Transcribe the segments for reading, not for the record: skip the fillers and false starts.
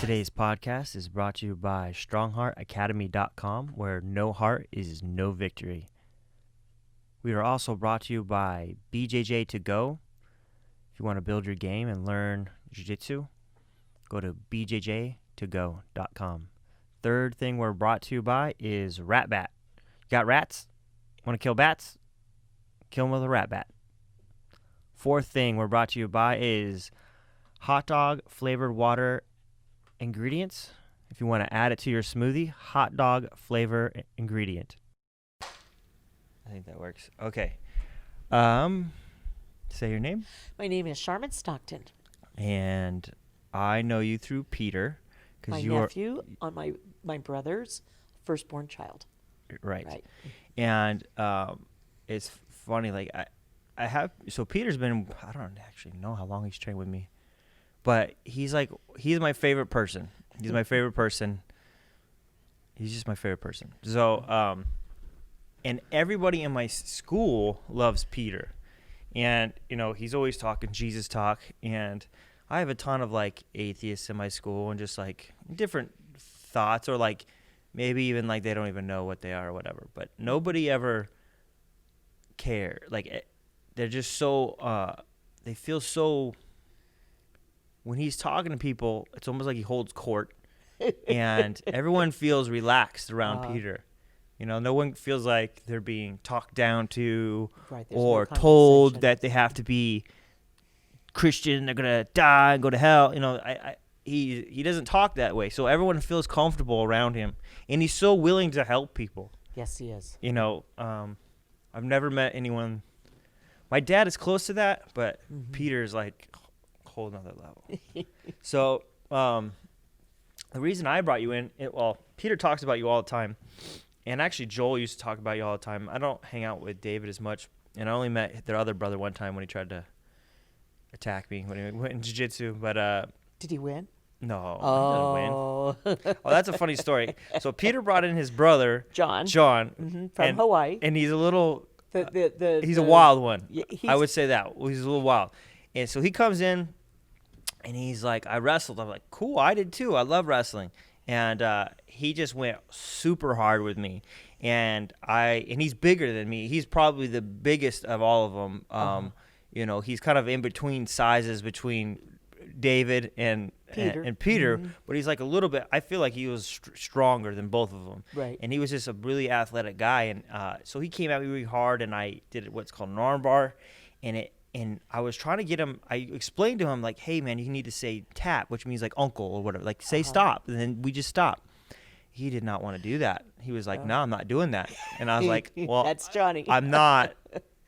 Today's podcast is brought to you by StrongHeartAcademy.com, where no heart is no victory. We are also brought to you by BJJ To Go. If you want to build your game and learn jiu-jitsu, go to bjjtogo.com. Third thing we're brought to you by is Rat Bat. You got rats? Want to kill bats? Kill them with a rat bat. Fourth thing we're brought to you by is hot dog flavored water ingredients. If you want to add it to your smoothie, hot dog flavor ingredient. I think that works. Okay. Say your name. My name is Sharman Stockton. And I know you through Peter. My nephew on my brother's firstborn child. Right. And it's funny, like I have, so Peter's been, I don't actually know how long he's trained with me, but he's my favorite person. He's my favorite person. He's just my favorite person. So, and everybody in my school loves Peter. And, you know, he's always talking Jesus talk. And I have a ton of, like, atheists in my school and just, like, different thoughts, or, like, maybe even, like, they don't even know what they are or whatever. But nobody ever care. Like, they're just so, they feel so, when he's talking to people, it's almost like he holds court. And everyone feels relaxed around Peter. You know, no one feels like they're being talked down to, or told that they have to be Christian, they're going to die and go to hell. You know, he doesn't talk that way. So everyone feels comfortable around him. And he's so willing to help people. Yes, he is. You know, I've never met anyone. My dad is close to that, but Peter's like a whole nother level. So the reason I brought you in, Peter talks about you all the time. And actually, Joel used to talk about you all the time. I don't hang out with David as much. And I only met their other brother one time when he tried to attack me when he went in jiu-jitsu. But did he win? No, Oh, he didn't win. Oh, that's a funny story. So Peter brought in his brother, John, from Hawaii, and he's a little. He's a the wild one. Yeah, I would say that. He's a little wild. And so he comes in, and he's like, I wrestled. I'm like, cool, I did too. I love wrestling. And he just went super hard with me. And he's bigger than me. He's probably the biggest of all of them. You know, he's kind of in between sizes between David and Peter, but he's like a little bit, I feel like he was stronger than both of them. Right. And he was just a really athletic guy. And so he came at me really hard, and I did what's called an arm bar. And I was trying to get him, I explained to him, like, hey, man, you need to say tap, which means like uncle or whatever. Like, say stop. And then we just stop. He did not want to do that. He was like, no, I'm not doing that. And I was like, well, that's Johnny. I'm not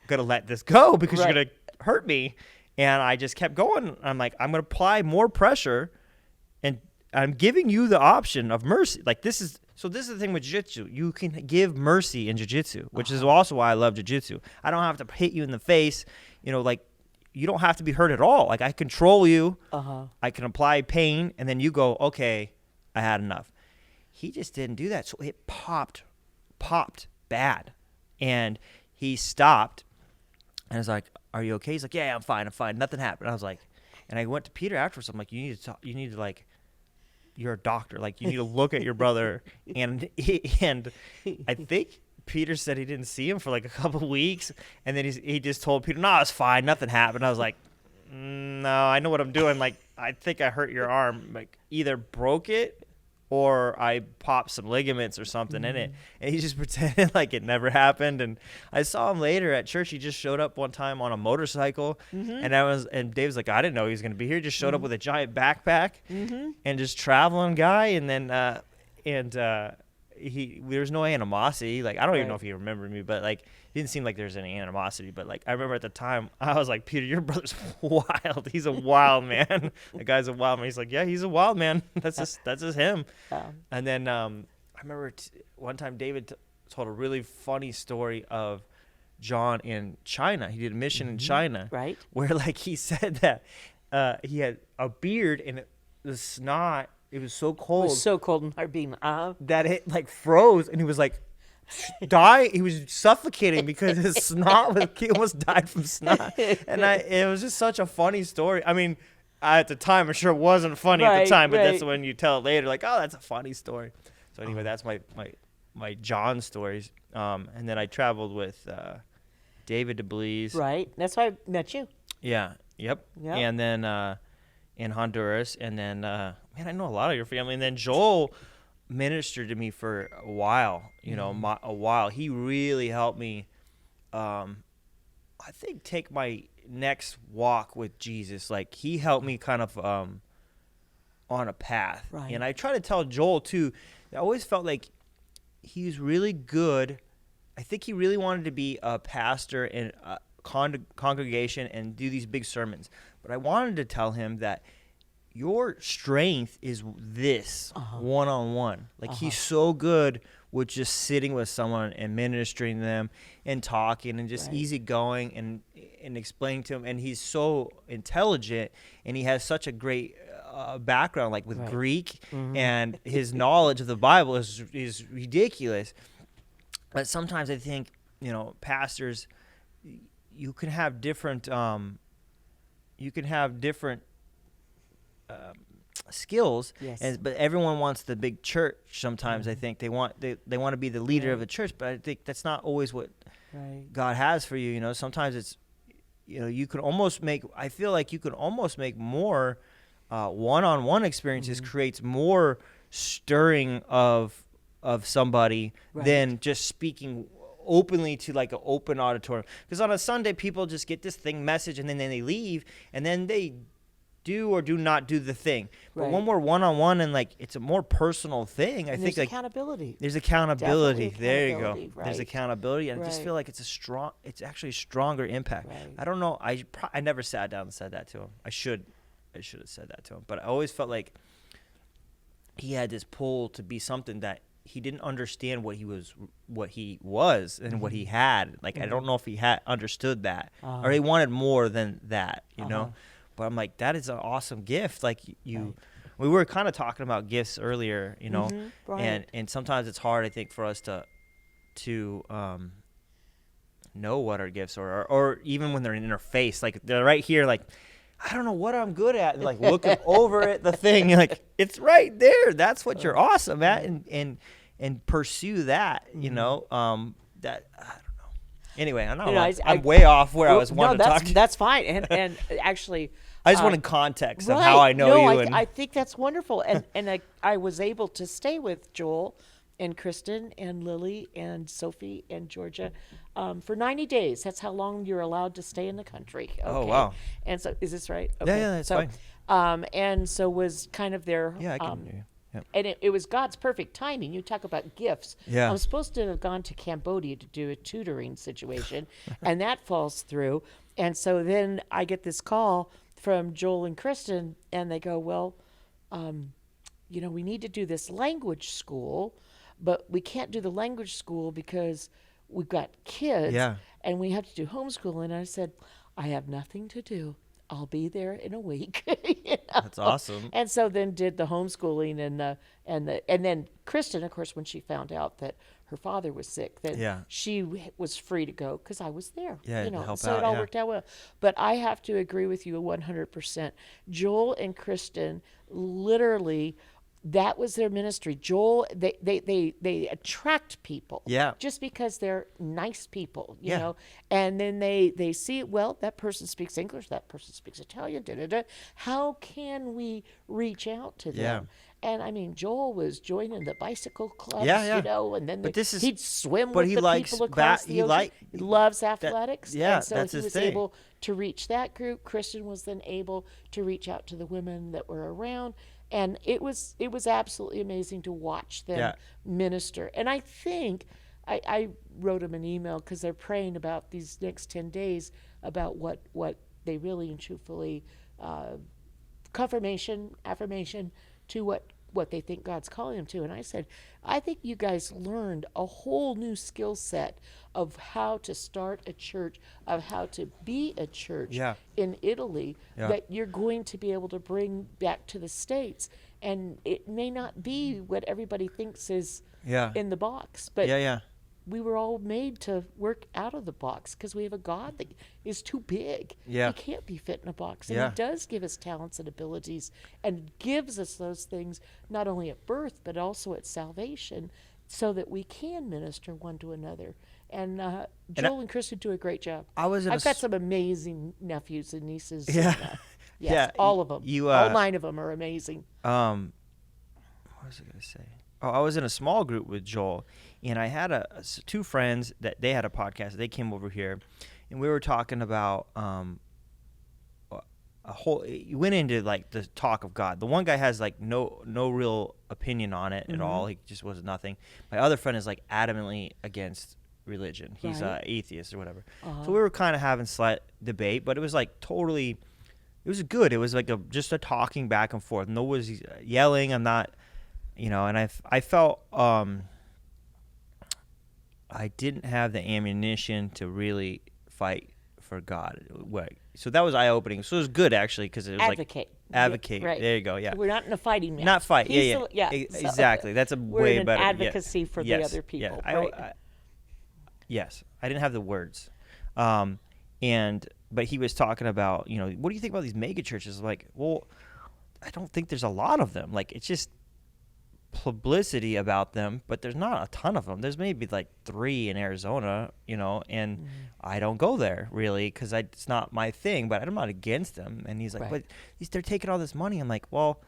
going to let this go because you're going to hurt me. And I just kept going. I'm like, I'm going to apply more pressure, and I'm giving you the option of mercy. Like, this is the thing with jiu-jitsu. You can give mercy in jiu-jitsu, which is also why I love jiu-jitsu. I don't have to hit you in the face. You know, like, you don't have to be hurt at all. Like, I control you. I can apply pain, and then you go, okay, I had enough. He just didn't do that. So it popped bad. And he stopped, and I was like, are you okay? He's like, yeah, I'm fine. Nothing happened. I was like, and I went to Peter afterwards. I'm like, you need to talk. You need to, like, you're a doctor. Like, you need to look at your brother. And I think Peter said he didn't see him for like a couple of weeks. And then he just told Peter, no, it's fine. Nothing happened. I was like, no, I know what I'm doing. Like, I think I hurt your arm. Like, either broke it or I popped some ligaments or something in it. And he just pretended like it never happened. And I saw him later at church. He just showed up one time on a motorcycle. And Dave was like, I didn't know he was going to be here. He just showed up with a giant backpack and just traveling guy. And then, there's no animosity. Like, I don't even know if he remembered me, but like, it didn't seem like there's any animosity. But like, I remember at the time, I was like, Peter, your brother's wild. He's a wild man. The guy's a wild man. He's like, yeah, he's a wild man. That's just him. And then I remember one time David told a really funny story of John in China. He did a mission in China, right? Where like he said that he had a beard and the snot. It was so cold. It was so cold and hard being that it like froze, and he was like he was suffocating because his snot he almost died from snot. And it was just such a funny story. I mean, at the time, I'm sure it wasn't funny at Right, the time, but that's right. when you tell it later, like, oh, that's a funny story. So anyway, that's my John stories. And then I traveled with David DeBlees. Right. That's why I met you. Yeah. Yep. Yep. And then in Honduras, and then man, I know a lot of your family. And then Joel ministered to me for a while. You know, a while. He really helped me. I think take my next walk with Jesus. Like he helped me kind of on a path. Right. And I try to tell Joel too. I always felt like he was really good. I think he really wanted to be a pastor in a congregation and do these big sermons. But I wanted to tell him that your strength is this one-on-one. Like he's so good with just sitting with someone and ministering to them and talking and just easygoing and explaining to them. And he's so intelligent and he has such a great background, like with Greek, and his knowledge of the Bible is ridiculous. But sometimes I think, you know, pastors, you can have different skills, but everyone wants the big church. Sometimes I think they want to be the leader of the church, but I think that's not always what God has for you. You know, sometimes it's, you know, you can almost make. I feel like you can almost make more one-on-one experiences creates more stirring of somebody than just speaking openly to like an open auditorium. Because on a Sunday, people just get this message and then they leave and then they do or do not do the thing. But when we're one-on-one and like it's a more personal thing, I think like accountability. There's accountability. Definitely There you accountability, go. There's accountability, and I just feel like it's actually a stronger impact. I don't know. I never sat down and said that to him. I should have said that to him. But I always felt like he had this pull to be something that he didn't understand what he was and what he had. Like I don't know if he had understood that or he wanted more than that, you know. But I'm like, that is an awesome gift. Like we were kind of talking about gifts earlier, you know, and sometimes it's hard, I think, for us to know what our gifts are, or even when they're in our face, like they're right here, like I don't know what I'm good at, and like looking over at the thing, like it's right there. That's what you're awesome at, and pursue that, you know. That I don't know. Anyway, I know I'm way off where I was wanting to talk. That's fine, and actually. I just wanted context of how I know you. I think that's wonderful. And I was able to stay with Joel and Kristen and Lily and Sophie and Georgia for 90 days. That's how long you're allowed to stay in the country. Okay. Oh, wow. And so, is this right? Okay. Yeah, that's fine. And so was kind of their... Yeah, I can hear you. Yep. And it was God's perfect timing. You talk about gifts. Yeah. I'm supposed to have gone to Cambodia to do a tutoring situation, and that falls through. And so then I get this call from Joel and Kristen, and they go, well, you know, we need to do this language school, but we can't do the language school because we've got kids, and we have to do homeschooling. And I said, I have nothing to do. I'll be there in a week. You know? That's awesome. And so then did the homeschooling, and then Kristen, of course, when she found out that her father was sick, then she was free to go because I was there. Yeah, you know, to help so out, it all worked out well. But I have to agree with you 100%. Joel and Kristen, literally, that was their ministry. Joel, they attract people. Yeah. Just because they're nice people, you know. And then they see, well, that person speaks English, that person speaks Italian, da-da-da. How can we reach out to them? Yeah. And I mean, Joel was joining the bicycle clubs, you know, and then he'd swim with the people across the ocean. He loves athletics. And so he was able to reach that group. Kristen was then able to reach out to the women that were around. And it was absolutely amazing to watch them minister. And I think I wrote them an email because they're praying about these next 10 days about what they really and truthfully affirmation to what they think God's calling them to. And I said, I think you guys learned a whole new skill set of how to start a church, of how to be a church in Italy that you're going to be able to bring back to the States. And it may not be what everybody thinks is in the box, but we were all made to work out of the box because we have a God that is too big. Yeah. He can't be fit in a box. And he does give us talents and abilities and gives us those things not only at birth but also at salvation so that we can minister one to another. And Joel and Kristen do a great job. I've got some amazing nephews and nieces. Yeah. And, yes, all of them. All 9 of them are amazing. What was I going to say? Oh, I was in a small group with Joel, and I had 2 friends that they had a podcast. They came over here, and we were talking about you went into like the talk of God. The one guy has like no real opinion on it at all. He just was nothing. My other friend is like adamantly against religion. He's atheist or whatever. So we were kind of having slight debate, but it was like totally, it was good. It was like just a talking back and forth. No one was yelling. I'm not, and I felt I didn't have the ammunition to really fight for God. So that was eye-opening. So it was good, actually, because it was advocate. Right. There you go, yeah. We're not in a fighting match. Not fight, yeah. Exactly. That's a way better. We're in advocacy for the other people. Yeah. Right? Yes. I didn't have the words. But he was talking about, what do you think about these mega churches? Like, well, I don't think there's a lot of them. Like, it's just publicity about them, but there's not a ton of them. There's maybe like 3 in Arizona, and I don't go there really because it's not my thing, but I'm not against them. And he's like, but they're taking all this money. I'm like, well,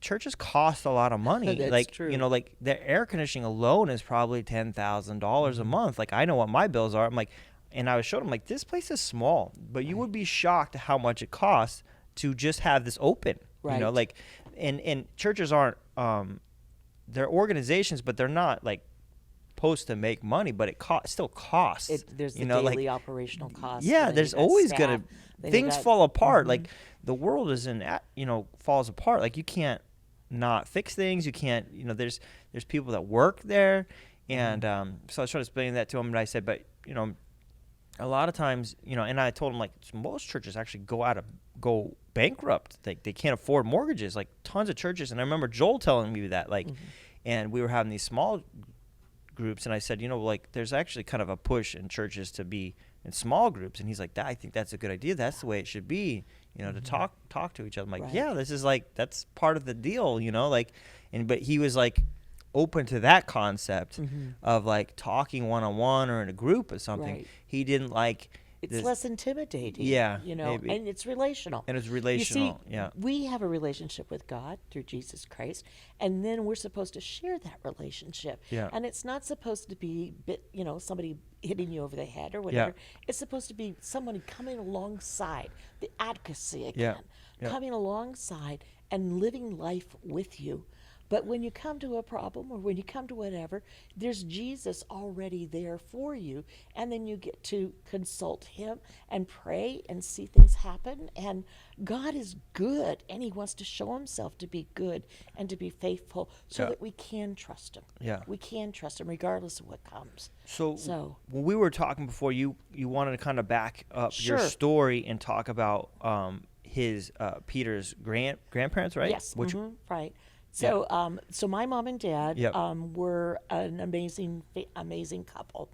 churches cost a lot of money. That's like, true. Like their air conditioning alone is probably $10,000 a month. Like, I know what my bills are. I'm like, and I was showing him like, this place is small, but you would be shocked how much it costs to just have this open. Right. Like, and churches aren't, they're organizations, but they're not like supposed to make money, but it still costs. There's the daily operational costs. Yeah, there's always things fall apart. Like the world falls apart. Like you can't not fix things. You can't, there's people that work there. And so I was trying to explain that to him, and I said, but a lot of times, and I told him like most churches actually go bankrupt. They can't afford mortgages, like tons of churches. And I remember Joel telling me that, like, and we were having these small groups, and I said, like there's actually kind of a push in churches to be in small groups. And he's like, I think that's a good idea. That's the way it should be, to talk to each other. I'm like, yeah, this is like, that's part of the deal, but he was like open to that concept of like talking one-on-one or in a group or something. Right. He didn't like it's less intimidating. Yeah, maybe. And it's relational. You see, we have a relationship with God through Jesus Christ, and then we're supposed to share that relationship. Yeah. And it's not supposed to be somebody hitting you over the head or whatever. Yeah. It's supposed to be someone coming alongside, the advocacy again, coming alongside and living life with you. But when you come to a problem or when you come to whatever, there's Jesus already there for you. And then you get to consult him and pray and see things happen. And God is good, and he wants to show himself to be good and to be faithful so that we can trust him. Yeah. We can trust him regardless of what comes. So when we were talking before, you wanted to kind of back up your story and talk about his Peter's grandparents, right? Yes, right. So, so my mom and dad were an amazing couple.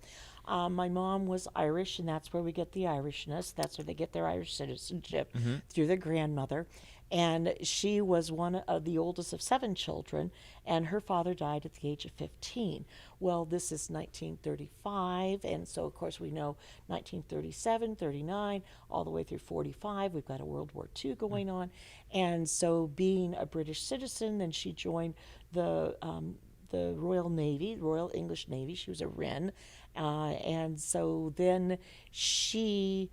My mom was Irish, and that's where we get the Irishness. That's where they get their Irish citizenship through their grandmother. And she was one of the oldest of 7 children, and her father died at the age of 15. Well, this is 1935, and so, of course, we know 1937, 39, all the way through 45. We've got a World War II going on. And so being a British citizen, then she joined the Royal Navy, Royal English Navy. She was a Wren. And so then she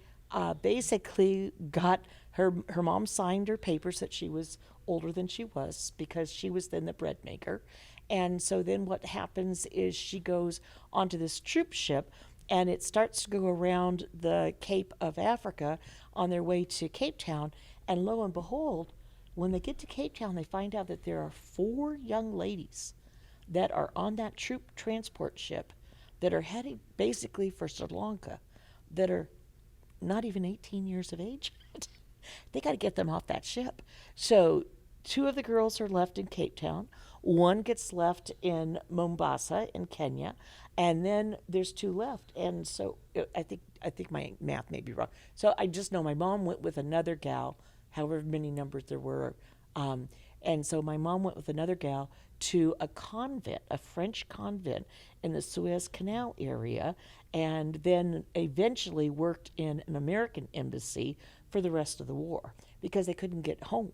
basically got her mom signed her papers that she was older than she was because she was then the bread maker. And so then what happens is she goes onto this troop ship, and it starts to go around the Cape of Africa on their way to Cape Town. And lo and behold, when they get to Cape Town, they find out that there are 4 young ladies that are on that troop transport ship that are heading basically for Sri Lanka, that are not even 18 years of age. They got to get them off that ship. So 2 of the girls are left in Cape Town. One gets left in Mombasa in Kenya, and then there's 2 left. And so I think my math may be wrong. So I just know my mom went with another gal, however many numbers there were. And so my mom went with another gal to a convent, a French convent in the Suez Canal area, and then eventually worked in an American embassy for the rest of the war because they couldn't get home.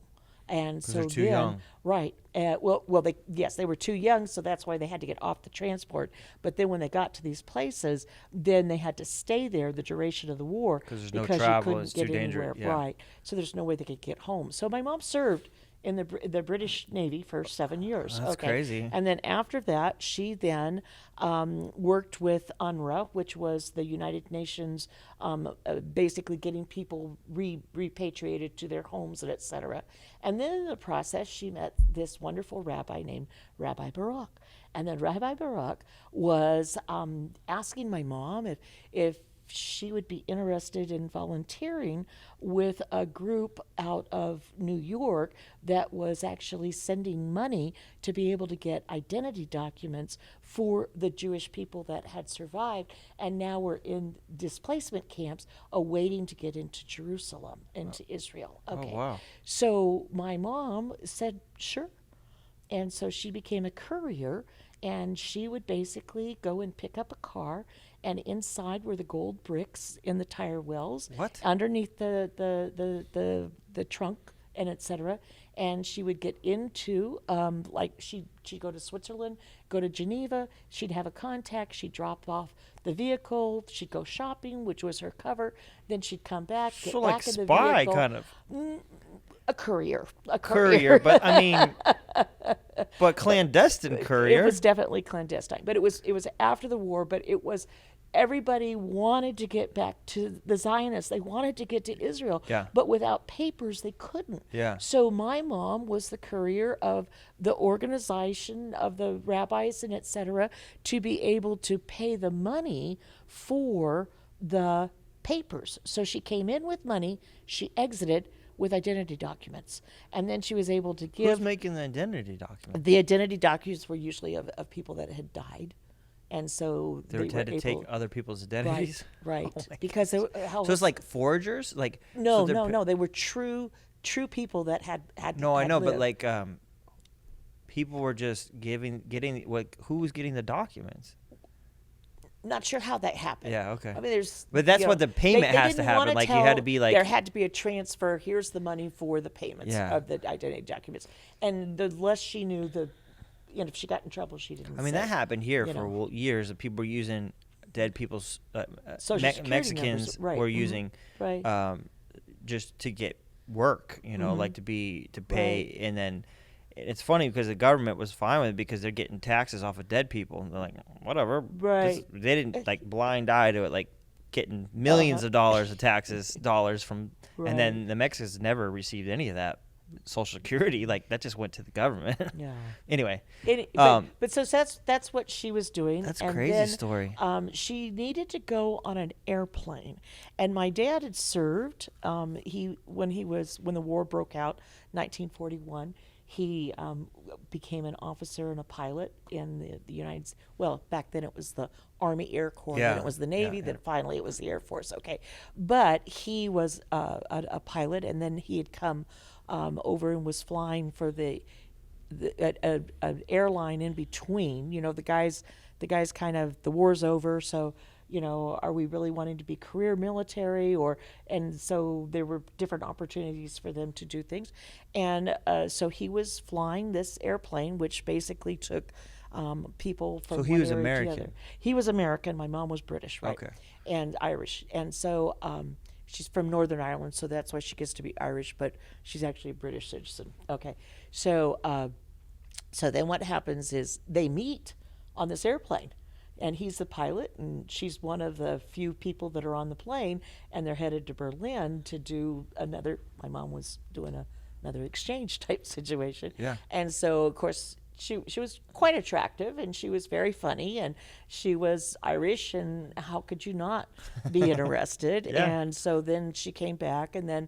And so they're too young. Right. They were too young, so that's why they had to get off the transport. But then when they got to these places, then they had to stay there the duration of the war because there's no travel, it's too dangerous. Yeah. Right. So there's no way they could get home. So my mom served in the British Navy for 7 years. That's crazy. And then after that, she then worked with UNRWA, which was the United Nations, basically getting people repatriated to their homes and et cetera. And then in the process, she met this wonderful rabbi named Rabbi Barak. And then Rabbi Barak was asking my mom if she would be interested in volunteering with a group out of New York that was actually sending money to be able to get identity documents for the Jewish people that had survived and now were in displacement camps awaiting to get into Jerusalem, into Israel. Okay. Oh, wow. So my mom said, sure. And so she became a courier, and she would basically go and pick up a car, and inside were the gold bricks in the tire wells. What? Underneath the trunk and et cetera. And she would get into, she'd go to Switzerland, go to Geneva, she'd have a contact, she'd drop off the vehicle, she'd go shopping, which was her cover, then she'd come back, get back in the vehicle. So like spy kind of. A courier. But I mean, but clandestine courier. It was definitely clandestine, but it was after the war. But it was everybody wanted to get back to the Zionists. They wanted to get to Israel, but without papers they couldn't. Yeah. So my mom was the courier of the organization of the rabbis and et cetera to be able to pay the money for the papers. So she came in with money, she exited with identity documents. And then she was able to give... Who's making the identity documents? The identity documents were usually of people that had died. And so they had to take other people's identities? Right. Oh because so it's like forgers? No. They were true people that had No, I know, lived. but people were just getting who was getting the documents? Not sure how that happened. Yeah, okay. I mean, but that's what the payment has to happen. Like, you had to be like... There had to be a transfer. Here's the money for the payments of the identity documents. And the less she knew, if she got in trouble, she didn't say. That happened here for years. That people were using dead people's... Mexicans were using just to get work, like to pay, and then... It's funny because the government was fine with it because they're getting taxes off of dead people. And they're like, whatever. Right. They didn't blind eye to it, like getting millions of dollars of dollars from, and then the Mexicans never received any of that Social Security. Like that just went to the government. Yeah. Anyway. But so that's what she was doing. That's a crazy story. She needed to go on an airplane, and my dad had served. When the war broke out, 1941. He became an officer and a pilot in the United States. Well, back then it was the Army Air Corps, then it was the Navy, then finally it was the Air Force. Okay, but he was a pilot, and then he had come over and was flying for an airline in between. The guys kind of, the war's over, so. Are we really wanting to be career military and so there were different opportunities for them to do things. And so he was flying this airplane, which basically took people from So he was American. To the other. He was American. My mom was British, right? Okay. And Irish. And so she's from Northern Ireland, so that's why she gets to be Irish, but she's actually a British citizen. Okay. So then what happens is they meet on this airplane. And he's the pilot, and she's one of the few people that are on the plane, and they're headed to Berlin to do my mom was doing another exchange type situation. Yeah. And so, of course, she was quite attractive, and she was very funny, and she was Irish, and how could you not be interested? Yeah. And so then she came back, and then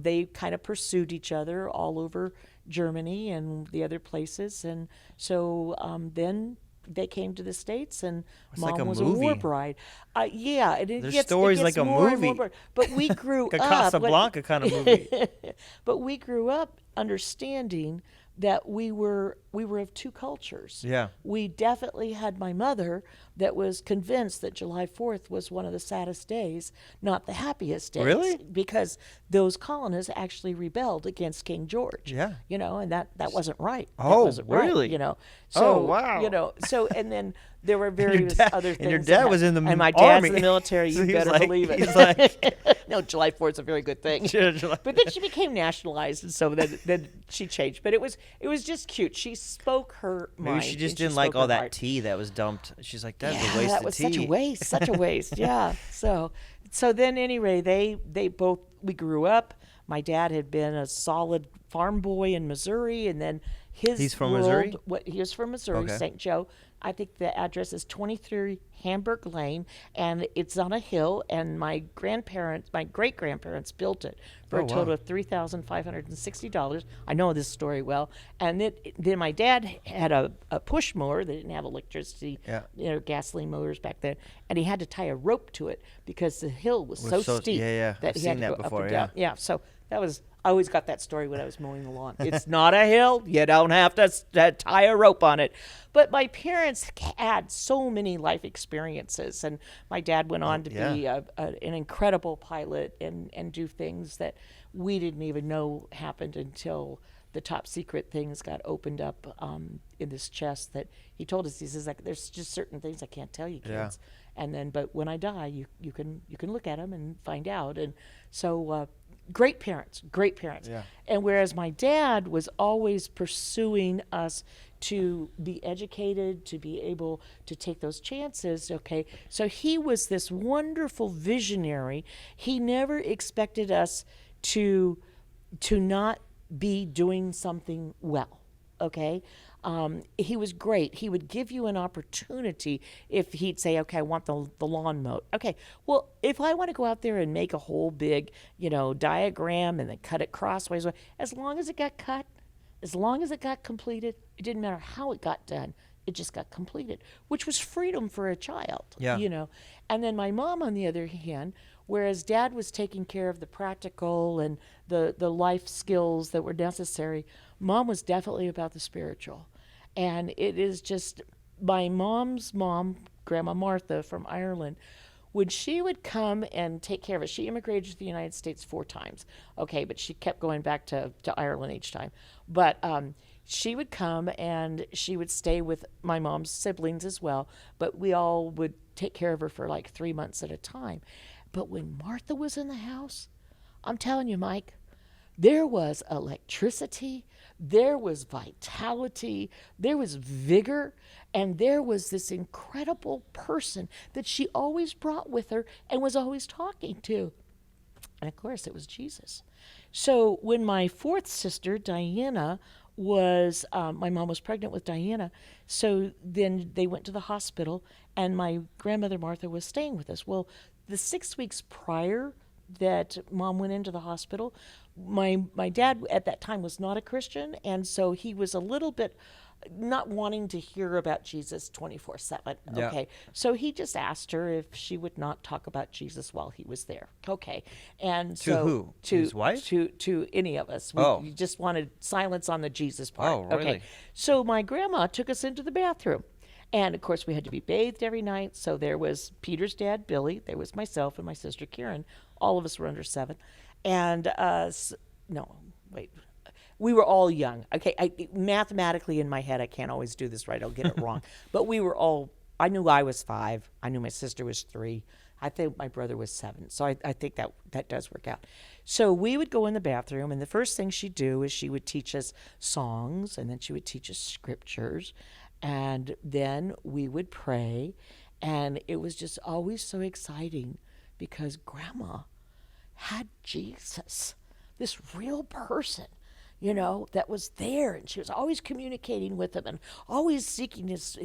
they kind of pursued each other all over Germany and the other places. And so then they came to the States, and Mom was a war bride. Yeah, their story's like a movie. But we grew like a Casablanca kind of movie. But we grew up understanding that we were of two cultures. Yeah. We definitely had my mother that was convinced that July 4th was one of the saddest days, not the happiest days. Really? Because those colonists actually rebelled against King George. Yeah. And that wasn't right. Oh, that wasn't really? Right, So, wow. And then there were various other things. And your dad was in the army. And my dad's in the military, you better believe it. He's like... No, July 4th is a very good thing. But then she became nationalized, and so then she changed. But it was just cute. She spoke her mind. Maybe she just didn't like all that tea that was dumped. She's like, that's a waste of tea. That was such a waste. Yeah. So then anyway, we grew up. My dad had been a solid farm boy in Missouri, and then he's from Missouri? He was from Missouri, okay. St. Joe. I think the address is 23 Hamburg Lane, and it's on a hill, and my great-grandparents built it for a total of $3,560. I know this story well. And then my dad had a push mower. They didn't have electricity, gasoline motors back then, and he had to tie a rope to it because the hill was so steep that he had to go up and down. Yeah, so that was... I always got that story when I was mowing the lawn. It's not a hill. You don't have to tie a rope on it. But my parents had so many life experiences, and my dad went on to be an incredible pilot and do things that we didn't even know happened until the top secret things got opened up in this chest that he told us. He says, like, there's just certain things I can't tell you, kids. And then, but when I die, you can look at them and find out. And so... Great parents. Yeah. And whereas my dad was always pursuing us to be educated, to be able to take those chances, okay, so he was this wonderful visionary. He never expected us to not be doing something well, okay? He was great. He would give you an opportunity if he'd say, okay, I want the lawn mowed. Okay, well, if I want to go out there and make a whole big, diagram and then cut it crossways, as long as it got cut, as long as it got completed, it didn't matter how it got done. It just got completed, which was freedom for a child, And then my mom, on the other hand, whereas Dad was taking care of the practical and the life skills that were necessary, Mom was definitely about the spiritual. And it is just my mom's mom, Grandma Martha from Ireland, when she would come and take care of us, she immigrated to the United States 4 times. Okay, but she kept going back to Ireland each time. But she would come and she would stay with my mom's siblings as well, but we all would take care of her for like 3 months at a time. But when Martha was in the house, I'm telling you, Mike, there was electricity, there was vitality, there was vigor, and there was this incredible person that she always brought with her and was always talking to. And of course, it was Jesus. So when my 4th sister, Diana, was, my mom was pregnant with Diana, so then they went to the hospital, and my grandmother Martha was staying with us. Well, the 6 weeks prior that Mom went into the hospital, my dad at that time was not a Christian, and so he was a little bit not wanting to hear about Jesus 24/7. Okay, so he just asked her if she would not talk about Jesus while he was there. Okay, and to who? To his wife? To any of us. We just wanted silence on the Jesus part. Oh, really? Okay, so my grandma took us into the bathroom. And, of course, we had to be bathed every night. So there was Peter's dad, Billy. There was myself and my sister, Karen. All of us were under 7. And, we were all young. Okay, mathematically in my head, I can't always do this right. I'll get it wrong. But we were all, I knew I was 5. I knew my sister was 3. I think my brother was 7. So I think that does work out. So we would go in the bathroom, and the first thing she'd do is she would teach us songs, and then she would teach us scriptures. And then we would pray, and it was just always so exciting because Grandma had Jesus, this real person, that was there, and she was always communicating with him and always seeking his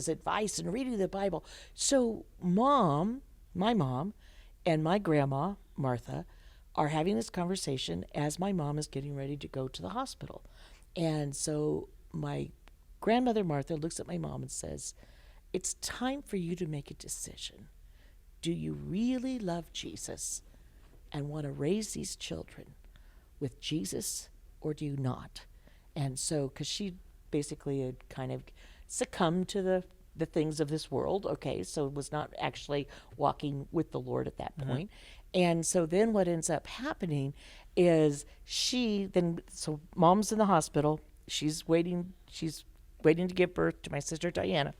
advice and reading the Bible. So my mom, and my grandma, Martha, are having this conversation as my mom is getting ready to go to the hospital. And so my grandmother Martha looks at my mom and says, it's time for you to make a decision. Do you really love Jesus and want to raise these children with Jesus, or do you not? And so, because she basically had kind of succumbed to the things of this world, okay, so was not actually walking with the Lord at that point. And so then what ends up happening is so mom's in the hospital, she's waiting to give birth to my sister Diana.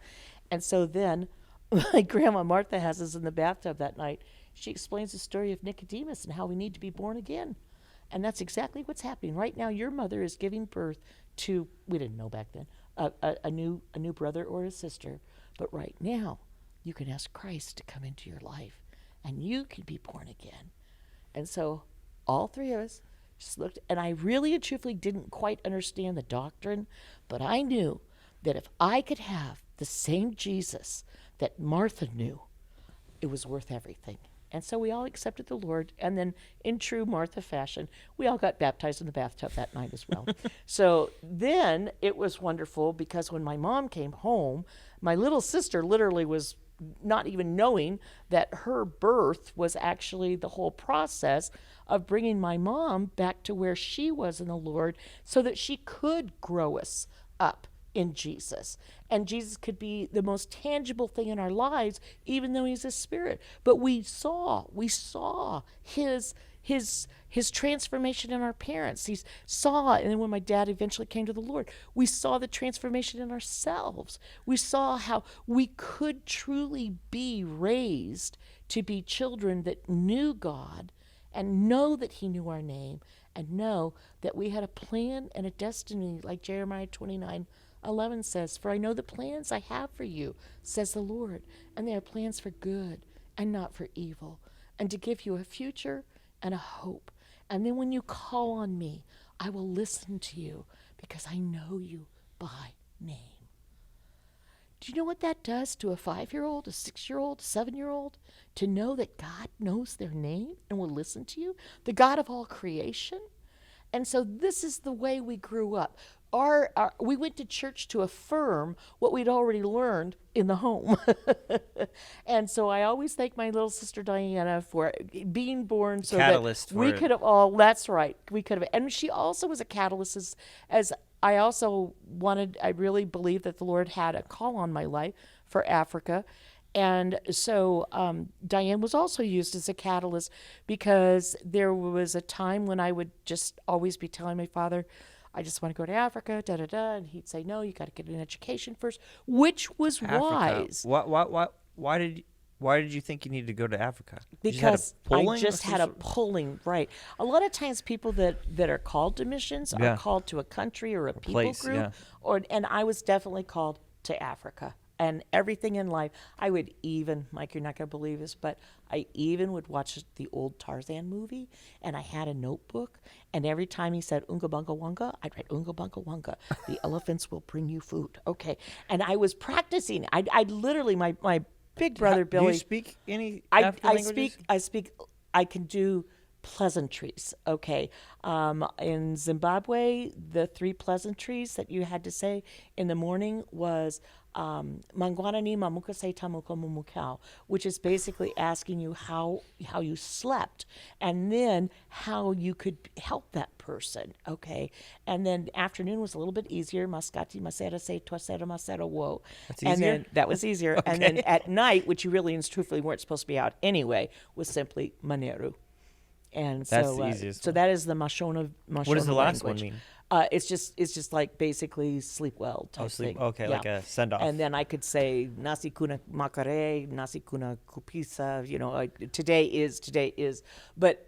And so then my grandma Martha has us in the bathtub that night. She explains the story of Nicodemus and how we need to be born again. And that's exactly what's happening. Right now, your mother is giving birth to, we didn't know back then, a new brother or a sister. But right now, you can ask Christ to come into your life, and you can be born again. And so all three of us just looked, and I really and truthfully didn't quite understand the doctrine, but I knew that if I could have the same Jesus that Martha knew, it was worth everything. And so we all accepted the Lord, and then in true Martha fashion, we all got baptized in the bathtub that night as well. So then it was wonderful, because when my mom came home, my little sister literally was not even knowing that her birth was actually the whole process of bringing my mom back to where she was in the Lord, so that she could grow us up in Jesus. And Jesus could be the most tangible thing in our lives, even though he's a spirit. But we saw his transformation in our parents. He saw, and then when my dad eventually came to the Lord, we saw the transformation in ourselves. We saw how we could truly be raised to be children that knew God and know that he knew our name and know that we had a plan and a destiny, like Jeremiah 29:11 says, for I know the plans I have for you, says the Lord, and they are plans for good and not for evil, and to give you a future and a hope. And then when you call on me, I will listen to you, because I know you by name. Do you know what that does to a 5-year-old, a 6-year-old, a 7-year-old? To know that God knows their name and will listen to you, the God of all creation. And so this is the way we grew up. We went to church to affirm what we'd already learned in the home. And so I always thank my little sister Diana for being born so catalyst that we could have all, that's right, we could have. And she also was a catalyst as I also I really believe that the Lord had a call on my life for Africa. And so Diane was also used as a catalyst, because there was a time when I would just always be telling my father, I just want to go to Africa, and he'd say, no, you got to get an education first, which was wise. Why did you think you needed to go to Africa? Because I just had a pulling, right. A lot of times people that are called to missions are called to a country or a people group, and I was definitely called to Africa. And everything in life, I would even, Mike, you're not going to believe this, but I even would watch the old Tarzan movie, and I had a notebook, and every time he said, Unga Bunga Wanga, I'd write, Unga Bunga Wanga, the elephants will bring you food. Okay. And I was practicing. I'd literally, my big brother, Billy. Do you speak any African languages? I can do pleasantries, okay. In Zimbabwe, the 3 pleasantries that you had to say in the morning was Mangwanani mamuka se tamuko mumukau, which is basically asking you how you slept, and then how you could help that person, okay. And then afternoon was a little bit easier. Maskati masera se twasera masera wo. That's easier? And then that was easier. Okay. And then at night, which you really and truthfully weren't supposed to be out anyway, was simply maneru. And that's the easiest. So that is the Mashona. What does the last language. One mean? It's just like basically sleep well type thing. Okay, yeah. Like a send off. And then I could say nasi kuna makare, nasi kuna kupisa. Today is. But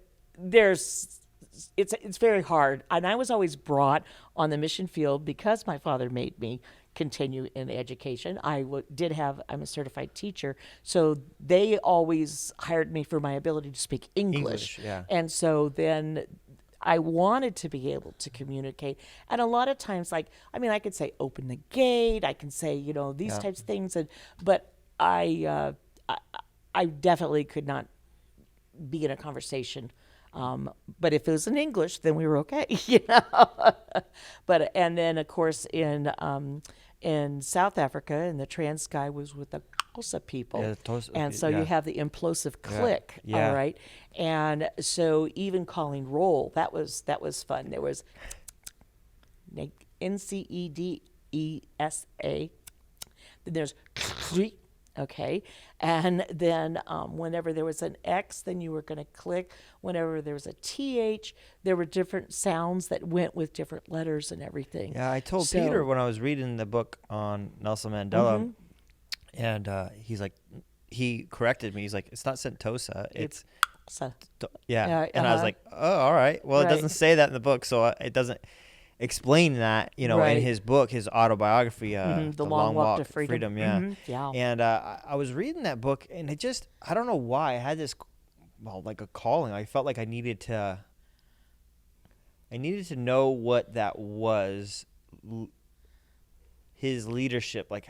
it's very hard. And I was always brought on the mission field because my father made me continue in education. I'm a certified teacher, so they always hired me for my ability to speak English. Yeah. And so then I wanted to be able to communicate. And a lot of times, I could say open the gate, I can say, these types of things, but I definitely could not be in a conversation But if it was in English, then we were okay, But and then of course in South Africa, and the Transkei was with the Xhosa people, and so you have the implosive click, all right. And so even calling roll, that was fun. There was NCEDESA. Then there's okay, and then whenever there was an X, then you were going to click. Whenever there was a TH, there were different sounds that went with different letters and everything. Yeah, I told Peter when I was reading the book on Nelson Mandela, and he corrected me. He's like, it's not Sentosa, it's and I was like, oh, all right. Well, it doesn't say that in the book, so it doesn't explain that, in his book, his autobiography, The Long Walk to Freedom. And I was reading that book, and it just, I don't know why, I had this, like a calling. I felt like I needed to know what that was, his leadership. Like,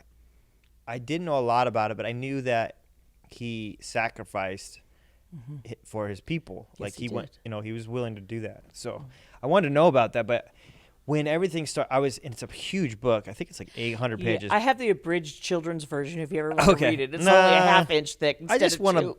I didn't know a lot about it, but I knew that he sacrificed for his people. Yes, like he went, he was willing to do that. So I wanted to know about that, but when everything started, it's a huge book. I think it's like 800 pages. I have the abridged children's version if you ever want to read it. It's only a half-inch thick instead I just want to.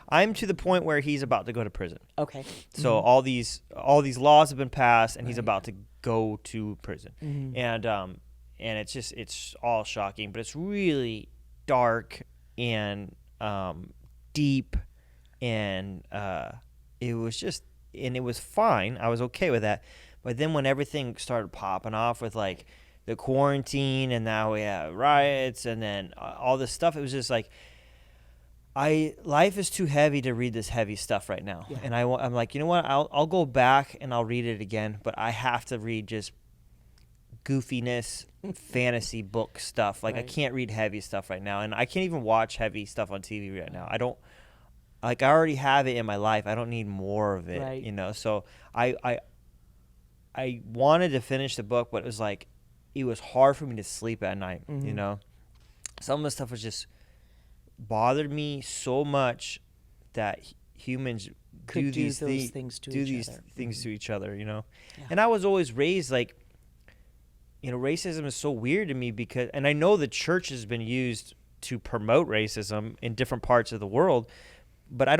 I'm to the point where he's about to go to prison. Okay. So all these laws have been passed, and he's about to go to prison, and it's all shocking, but it's really dark and deep, and it was fine. I was okay with that. But then when everything started popping off with like the quarantine, and now we have riots, and then all this stuff, it was just like, life is too heavy to read this heavy stuff right now. Yeah. And I'm like, you know what? I'll go back and I'll read it again, but I have to read just goofiness, fantasy book stuff. Like I can't read heavy stuff right now, and I can't even watch heavy stuff on TV right now. I already have it in my life. I don't need more of it, So I wanted to finish the book, but it was hard for me to sleep at night, Some of the stuff was just bothered me so much that humans do these things to each other, Yeah. And I was always raised like, racism is so weird to me because, and I know the church has been used to promote racism in different parts of the world, but I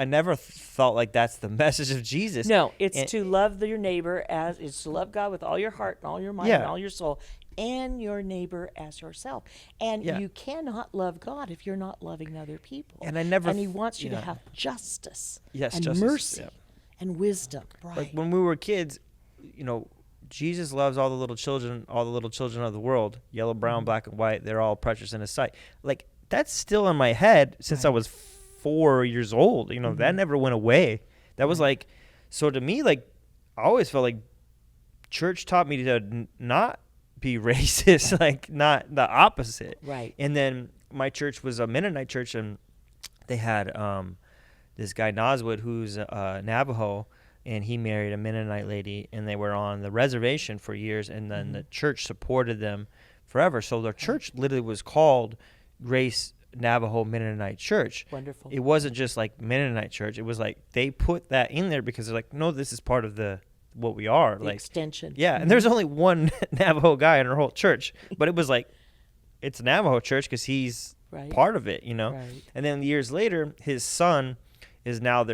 never felt like that's the message of Jesus. No, it's to love your neighbor it's to love God with all your heart and all your mind and all your soul, and your neighbor as yourself. And you cannot love God if you're not loving other people. And He wants you to have justice, and mercy, and wisdom. Right. Like when we were kids, Jesus loves all the little children of the world, yellow, brown, black, and white. They're all precious in His sight. Like that's still in my head since I was 4 years old. That never went away. That was like, so to me, like I always felt like church taught me to not be racist, like not the opposite. Right. And then my church was a Mennonite church, and they had this guy Noswood who's Navajo, and he married a Mennonite lady, and they were on the reservation for years, and then the church supported them forever. So their church literally was called Grace Navajo Mennonite Church. Wonderful. It wasn't just like Mennonite church. It was like they put that in there because they're like, no, this is part of what we are. The extension. Yeah, and there's only one Navajo guy in our whole church, but it was like, it's a Navajo church because he's part of it, Right. And then years later, his son is now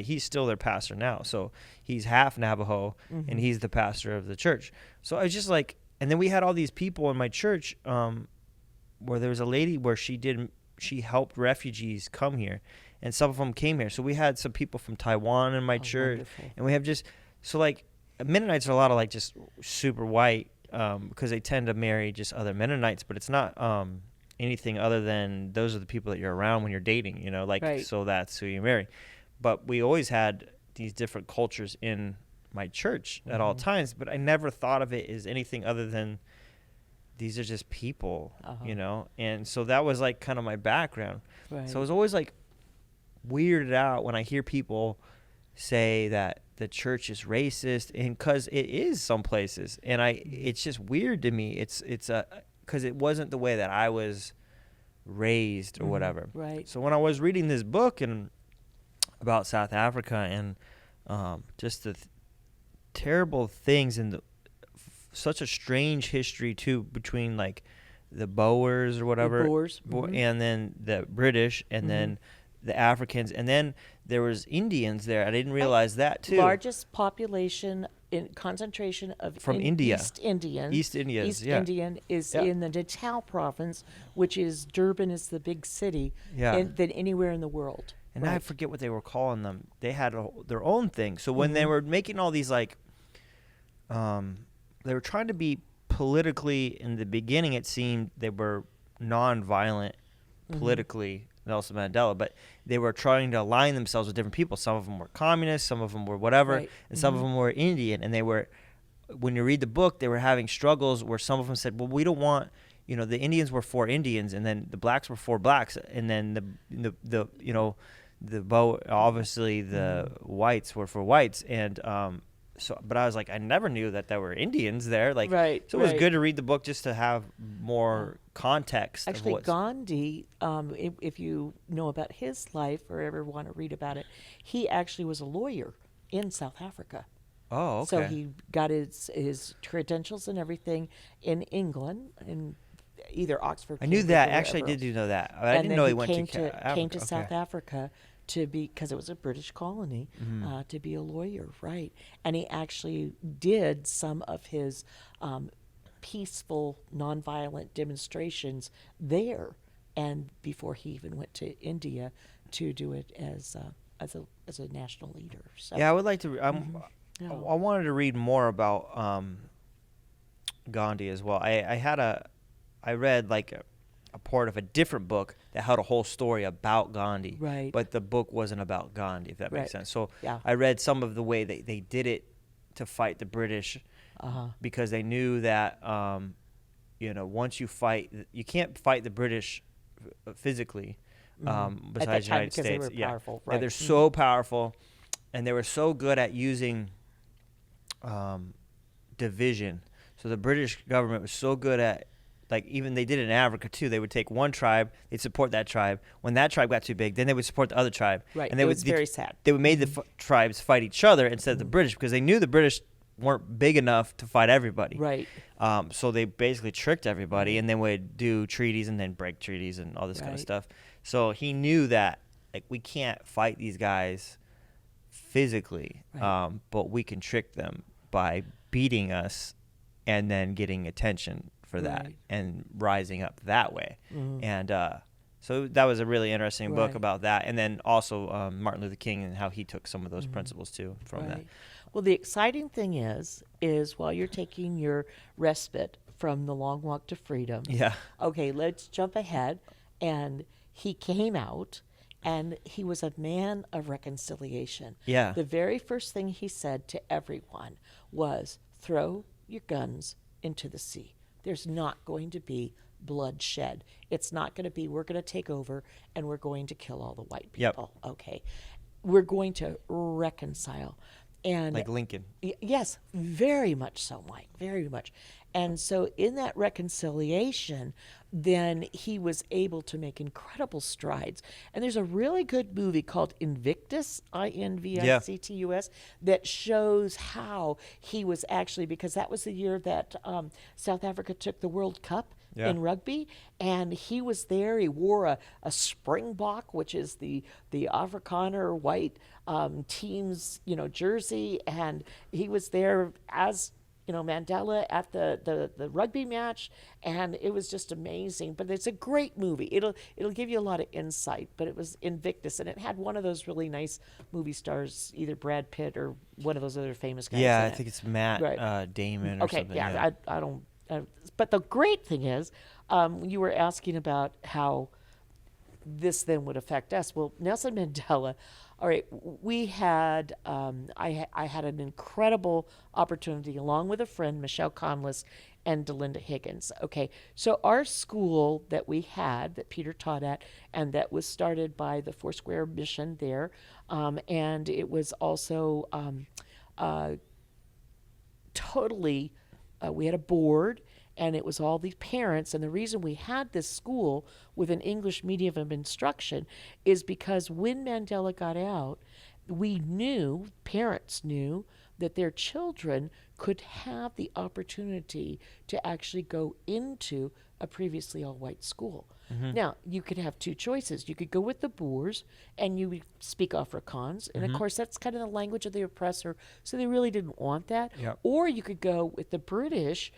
he's still their pastor now. So he's half Navajo, and he's the pastor of the church. So I was just like, and then we had all these people in my church where there was a lady where she helped refugees come here, and some of them came here. So we had some people from Taiwan in my church, wonderful. And we have so like Mennonites are a lot of like just super white because they tend to marry just other Mennonites, but it's not anything other than those are the people that you're around when you're dating, so that's who you marry. But we always had these different cultures in my church at all times, but I never thought of it as anything other than these are just people, and so that was like kind of my background. Right. So I was always like weirded out when I hear people say that the church is racist, and because it is some places, and it's just weird to me. It's because it wasn't the way that I was raised or whatever. Right. So when I was reading this book, and about South Africa and just the terrible things and such a strange history too between like the Boers or whatever, the Boers, and then the British, and then the Africans, and then there was Indians there. I didn't realize that too. Largest population in concentration of from India. East Indians. East Indians, East Indian is in the Natal province, which is Durban is the big city than anywhere in the world. And I forget what they were calling them. They had their own thing. So when they were making all these like, they were trying to be politically, in the beginning it seemed they were non-violent politically, Nelson Mandela, but they were trying to align themselves with different people. Some of them were communists, some of them were whatever, and some of them were Indian. And they were, when you read the book, they were having struggles where some of them said, well, we don't want, the Indians were for Indians, and then the blacks were for blacks, and then obviously the whites were for whites. And but I was like, I never knew that there were Indians there. Like, so it was good to read the book just to have more context. Actually, Gandhi, if you know about his life or ever want to read about it, he actually was a lawyer in South Africa. Oh, okay. So he got his credentials and everything in England, in either Oxford. I knew that. Actually, I did know that. I didn't know he went came to South Africa because it was a British colony, to be a lawyer, right? And he actually did some of his peaceful, nonviolent demonstrations there, and before he even went to India to do it as a national leader. So, I would like to. I wanted to read more about Gandhi as well. I read like a part of a different book that had a whole story about Gandhi, right? But the book wasn't about Gandhi, if that makes sense. So I read some of the way they did it to fight the British, because they knew that once you fight, you can't fight the British physically, besides the United States. They were powerful, right? They're so powerful, and they were so good at using division. So the British government was so good at, like, even they did it in Africa too. They would take one tribe, they'd support that tribe. When that tribe got too big, then they would support the other tribe. Right. And it was very sad. They would make the tribes fight each other instead of the British, because they knew the British weren't big enough to fight everybody. Right. So they basically tricked everybody, and then would do treaties and then break treaties and all this kind of stuff. So he knew that, like, we can't fight these guys physically, but we can trick them by beating us and then getting attention for that and rising up that way. And so that was a really interesting book about that. And then also Martin Luther King and how he took some of those principles too from that. Well, the exciting thing is while you're taking your respite from the long walk to freedom, okay, let's jump ahead. And he came out, and he was a man of reconciliation. Yeah. The very first thing he said to everyone was, throw your guns into the sea. There's not going to be bloodshed. It's not going to be, we're going to take over and we're going to kill all the white people. Okay. We're going to reconcile. And like Lincoln. Yes, very much so, Mike, very much. And so in that reconciliation, then he was able to make incredible strides. And there's a really good movie called Invictus, Invictus, that shows how he was actually, because that was the year that South Africa took the World Cup in rugby, and he was there. He wore a springbok, which is the Afrikaner white team's jersey, and he was there as Mandela at the rugby match, and it was just amazing. But it's a great movie. It'll give you a lot of insight. But it was Invictus, and it had one of those really nice movie stars, either Brad Pitt or one of those other famous guys. Yeah, I think it's Matt Damon or something. Yeah, I don't. But the great thing is, you were asking about how this then would affect us. Well, Nelson Mandela. All right, we had, I had an incredible opportunity along with a friend, Michelle Conless, and Delinda Higgins. Okay, so our school that we had, that Peter taught at, and that was started by the Foursquare Mission there, and it was also totally, we had a board, and it was all these parents. And the reason we had this school with an English medium of instruction is because when Mandela got out, parents knew that their children could have the opportunity to actually go into a previously all-white school. Mm-hmm. Now, you could have two choices. You could go with the Boers, and you would speak Afrikaans. And, of course, that's kind of the language of the oppressor, so they really didn't want that. Yep. Or you could go with the British,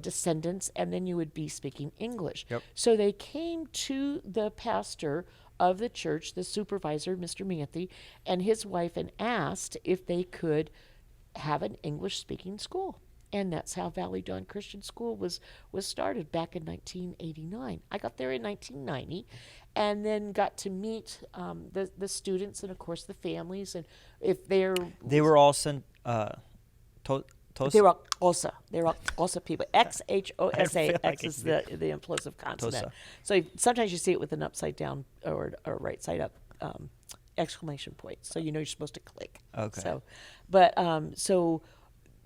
descendants, and then you would be speaking English. Yep. So they came to the pastor of the church, the supervisor, Mr. Manthi, and his wife, and asked if they could have an English-speaking school. And that's how Valley Dawn Christian School was started back in 1989. I got there in 1990, and then got to meet the students and, of course, the families. And if they were all sent They were Xhosa. They were Xhosa people. Xhosa. X is the implosive consonant. Tosa. So sometimes you see it with an upside down or right side up exclamation point. So you know you're supposed to click. Okay. So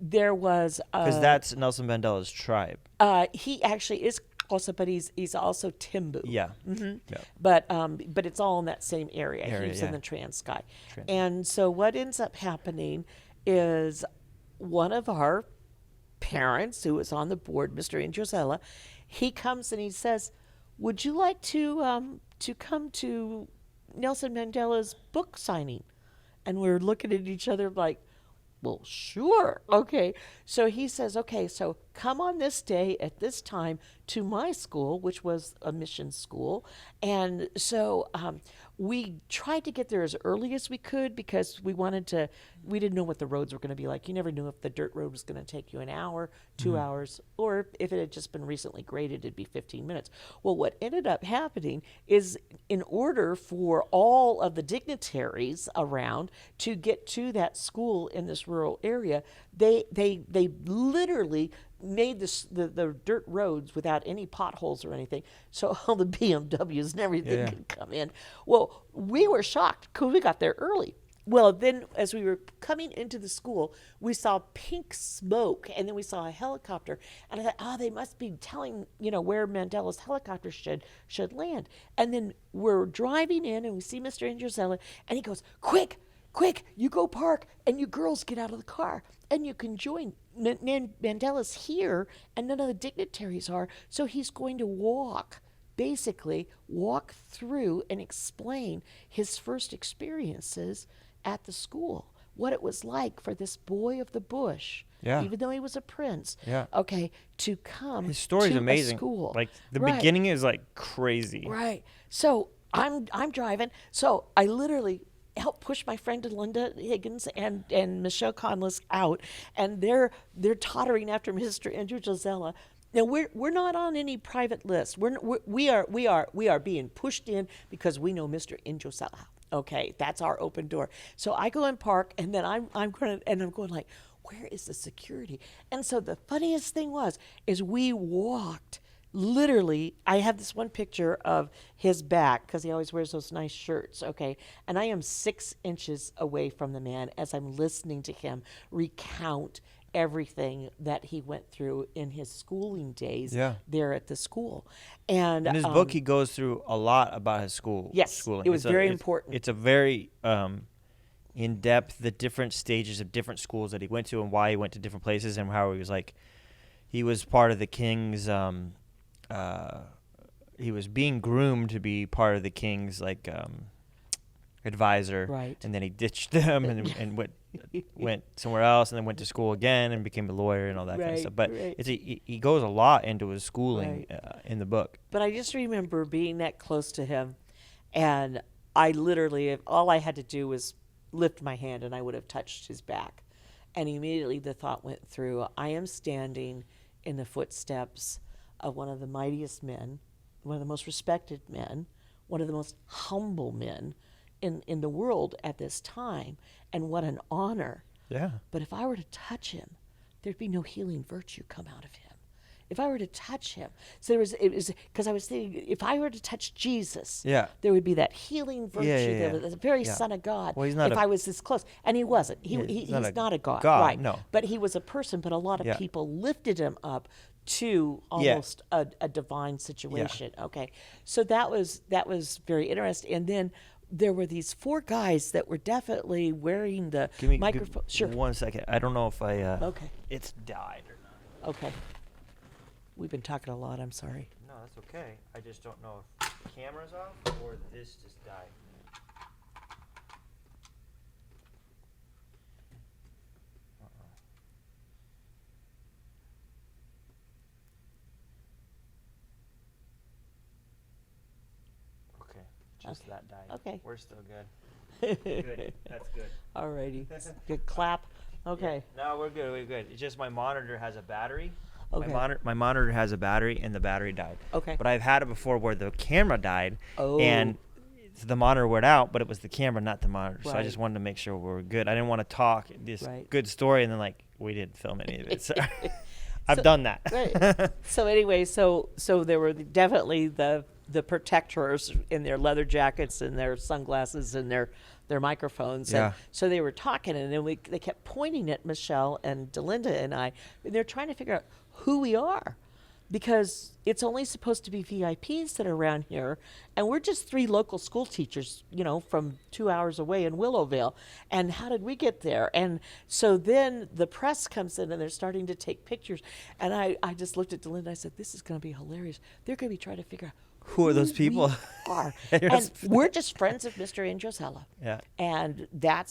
there was because that's Nelson Mandela's tribe. He actually is Xhosa, but he's also Timbu. Yeah. Mm-hmm. Yeah. But it's all in that same area. He's in the Transkei. And so what ends up happening is one of our parents who was on the board, Mr. Indrozela, he comes and he says, "Would you like to come to Nelson Mandela's book signing?" And we're looking at each other like, well, sure. Okay. So he says, okay, so come on this day at this time to my school, which was a mission school. And so we tried to get there as early as we could because we didn't know what the roads were going to be like. You never knew if the dirt road was going to take you an hour, 2 hours, or if it had just been recently graded, it'd be 15 minutes. Well, what ended up happening is in order for all of the dignitaries around to get to that school in this rural area, they literally made the dirt roads without any potholes or anything, so all the BMWs and everything could come in. Well, we were shocked because we got there early. Well, then as we were coming into the school, we saw pink smoke, and then we saw a helicopter, and I thought, they must be telling, where Mandela's helicopter should land. And then we're driving in, and we see Mr. Indrozela, and he goes, quick, you go park, and you girls get out of the car, and you can join. Mandela's here, and none of the dignitaries are, so he's going to basically walk through and explain his first experiences at the school, what it was like for this boy of the bush, even though he was a prince, to come his story's to amazing. A school. Like the beginning is like crazy. Right. So I'm driving, so I literally help push my friend Linda Higgins and Michelle Conless out, and they're tottering after Mr. Indrozela. Now we're not on any private list. We are being pushed in because we know Mr. Indrozela. Okay, that's our open door. So I go and park, and then I'm going like, where is the security? And so the funniest thing is we walked. Literally, I have this one picture of his back because he always wears those nice shirts, okay? And I am 6 inches away from the man as I'm listening to him recount everything that he went through in his schooling days there at the school. And in his book, he goes through a lot about his schooling. It was very important. It's a very in-depth, the different stages of different schools that he went to and why he went to different places and how he was part of the king's... he was being groomed to be part of the king's advisor, right? And then he ditched them and went somewhere else, and then went to school again and became a lawyer and all that kind of stuff. But he goes a lot into his schooling in the book. But I just remember being that close to him, and I literally, all I had to do was lift my hand, and I would have touched his back, and immediately the thought went through: I am standing in the footsteps of one of the mightiest men, one of the most respected men, one of the most humble men in the world at this time, and what an honor. Yeah. But if I were to touch him, there'd be no healing virtue come out of him. If I were to touch him, so it was because I was thinking, if I were to touch Jesus, there would be that healing virtue, the very Son of God. Well, he's not I was this close, and he wasn't. He's not a God, right? No. But he was a person. But a lot of people lifted him up to almost a divine situation. Okay, so that was very interesting. And then there were these 4 guys that were definitely wearing the microphone. Sure. 1 second. I don't know if I. Okay. It's died or not. Okay. We've been talking a lot. I'm sorry. No, that's okay. I just don't know if the camera's off or this just died. Just that died. Okay. We're still good. Good. That's good. Alrighty. Good clap. Okay. Yeah. No, we're good. We're good. It's just my monitor has a battery. Okay. My monitor has a battery, and the battery died. Okay. But I've had it before where the camera died, and the monitor went out, but it was the camera, not the monitor. Right. So I just wanted to make sure we were good. I didn't want to talk this good story, and then we didn't film any of it. So I've done that. Right. So anyway, so there were definitely the protectors in their leather jackets and their sunglasses and their microphones. Yeah. And so they were talking, and then they kept pointing at Michelle and Delinda and I, and they're trying to figure out who we are, because it's only supposed to be VIPs that are around here, and we're just 3 local school teachers, from 2 hours away in Willowvale. And how did we get there? And so then the press comes in, and they're starting to take pictures. And I just looked at Delinda. I said, this is going to be hilarious. They're going to be trying to figure out who are those people? And we're just friends of Mr. and Josella. Yeah. And that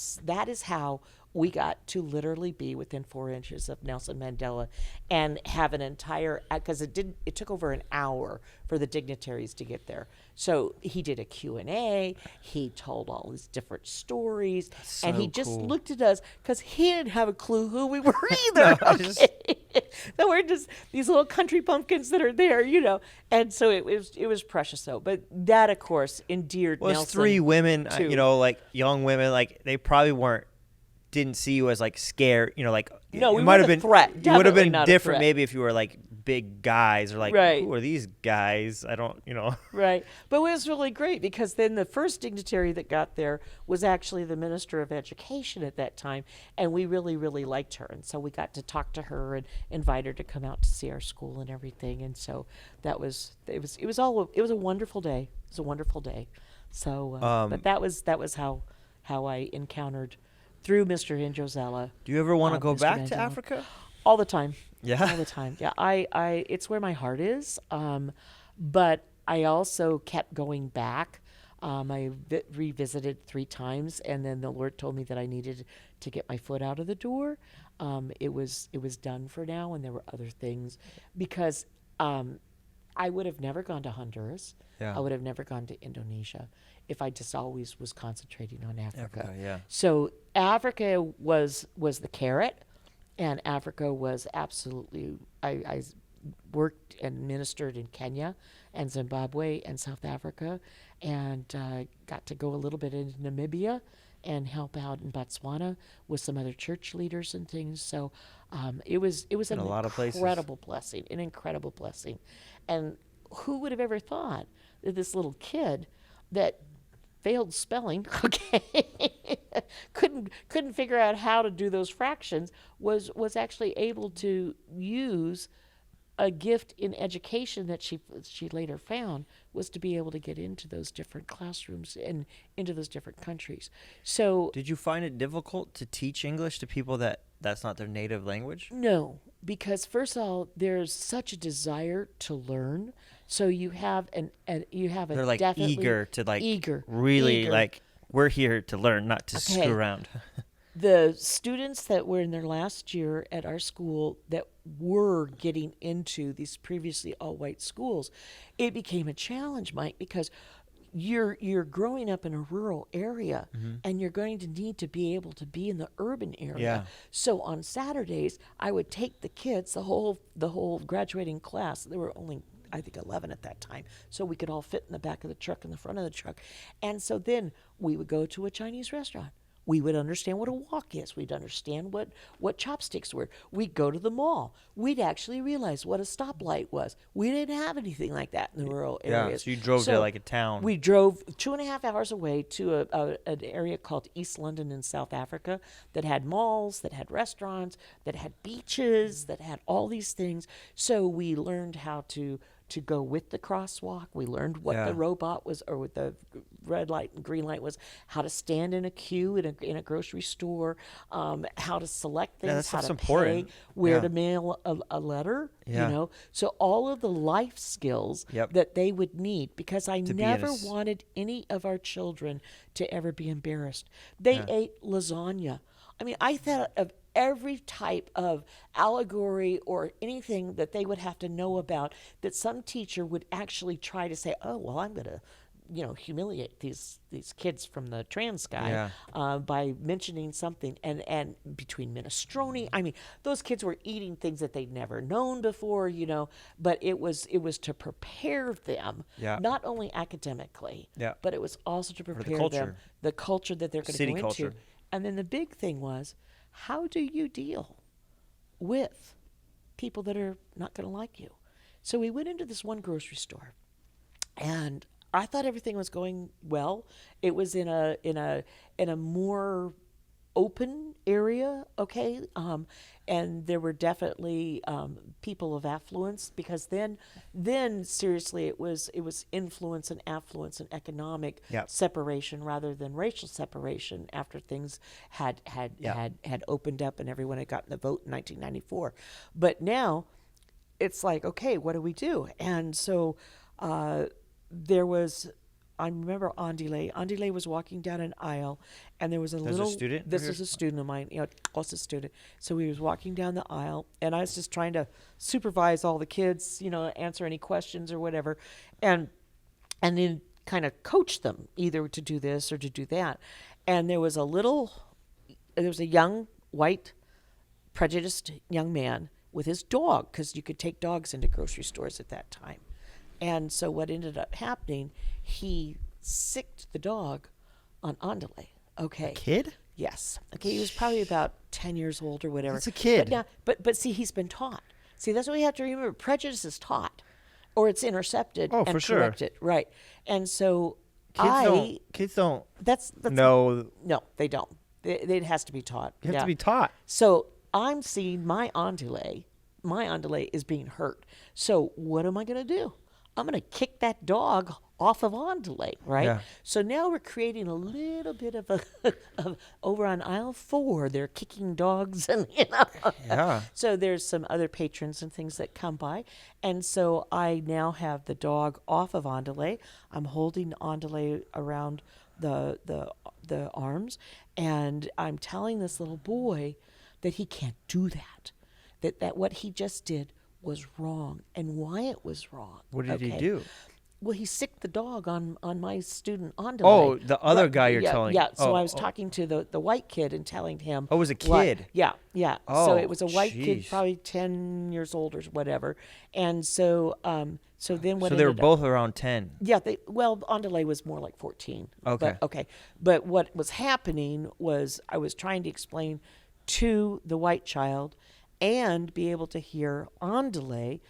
is how we got to literally be within 4 inches of Nelson Mandela and have an entire, because it took over an hour for the dignitaries to get there. So he did a Q&A, he told all these different stories, and he just looked at us because he didn't have a clue who we were either. So we're just these little country pumpkins that are there, And so it was precious though. But that, of course, endeared Nelson. Well, it's 3 women, young women, they probably didn't see you as scared, no, it we might have been a threat. It would have been not different maybe if you were big guys or right. Who are these guys? I don't, Right. But it was really great because then the first dignitary that got there was actually the Minister of Education at that time, and we really, really liked her. And so we got to talk to her and invite her to come out to see our school and everything. And so it was a wonderful day. It was a wonderful day. So but that was how I encountered through Mr. and Josella. Do you ever want to go Mr. back Mandela. to Africa? All the time. Yeah. All the time. Yeah. I it's where my heart is. But I also kept going back. I revisited 3 times, and then the Lord told me that I needed to get my foot out of the door. It was done for now, and there were other things because I would have never gone to Honduras. Yeah. I would have never gone to Indonesia if I just always was concentrating on Africa. Yeah. So Africa was the carrot, and Africa was absolutely. I worked and ministered in Kenya and Zimbabwe and South Africa, and got to go a little bit into Namibia and help out in Botswana with some other church leaders and things. So it was an incredible blessing, And who would have ever thought that this little kid that failed spelling, couldn't figure out how to do those fractions, was actually able to use a gift in education that she later found, was to be able to get into those different classrooms and into those different countries. So did you find it difficult to teach English to people that's not their native language? No, because first of all, there's such a desire to learn. So you have they're eager to eager. We're here to learn, not to screw around. The students that were in their last year at our school that were getting into these previously all-white schools, it became a challenge, Mike, because you're growing up in a rural area, mm-hmm. and you're going to need to be able to be in the urban area. Yeah. So on Saturdays, I would take the kids, the whole graduating class. There were only, I think, 11 at that time, so we could all fit in the back of the truck and the front of the truck. And so then we would go to a Chinese restaurant. We would understand what a wok is. We'd understand what chopsticks were. We'd go to the mall. We'd actually realize what a stoplight was. We didn't have anything like that in the rural areas. So you drove to like a town. We drove 2.5 hours away to an area called East London in South Africa that had malls, that had restaurants, that had beaches, that had all these things. So we learned how to go with the crosswalk. We learned what the robot was, or what the red light and green light was, how to stand in a queue in a grocery store, how to select things, how to pay, where to mail a letter, you know. So all of the life skills that they would need, because I never wanted any of our children to ever be embarrassed. They ate lasagna. I mean, I thought of every type of allegory or anything that they would have to know about, that some teacher would actually try to say, oh, well, I'm going to, humiliate these kids from the trans guy by mentioning something. And between minestrone, I mean, those kids were eating things that they'd never known before, but it was to prepare them, not only academically, but it was also to prepare them, the culture that they're going to go into. And then the big thing was, how do you deal with people that are not going to like you? So we went into this one grocery store, and I thought everything was going well. It was in a more open area, okay, and there were definitely people of affluence, because then seriously it was influence and affluence and economic separation rather than racial separation after things had opened up and everyone had gotten the vote in 1994. But now it's like, okay, what do we do? And so there was, I remember Andile was walking down an aisle, and there was a little student. This is a student of mine, closest student. So he was walking down the aisle, and I was just trying to supervise all the kids, answer any questions or whatever, and then kind of coach them either to do this or to do that. And there was a young white prejudiced young man with his dog, because you could take dogs into grocery stores at that time. And so what ended up happening, he sicked the dog on Andale. Okay. A kid? Yes. Okay, he was probably about 10 years old or whatever. It's a kid. But see, he's been taught. See, that's what we have to remember. Prejudice is taught, or it's intercepted and corrected. Sure. Right. And so kids don't that's know. No, they don't. It has to be taught. You have to be taught. So I'm seeing my Andale is being hurt. So what am I going to do? I'm going to kick that dog off of Andale, right? Yeah. So now we're creating a little bit of over on aisle 4, they're kicking dogs, and So there's some other patrons and things that come by, and so I now have the dog off of Andale. I'm holding Andale around the arms, and I'm telling this little boy that he can't do that. That what he just did was wrong, and why it was wrong. What did he do? Well, he sicked the dog on my student Andale. Oh, the other guy you're telling. Yeah, so I was talking to the white kid and telling him. Oh, it was a kid? Yeah. So it was a white kid, probably 10 years old or whatever. And so then what? So they were both around 10. Yeah, Andale was more like 14. Okay. But what was happening was I was trying to explain to the white child and be able to hear Andale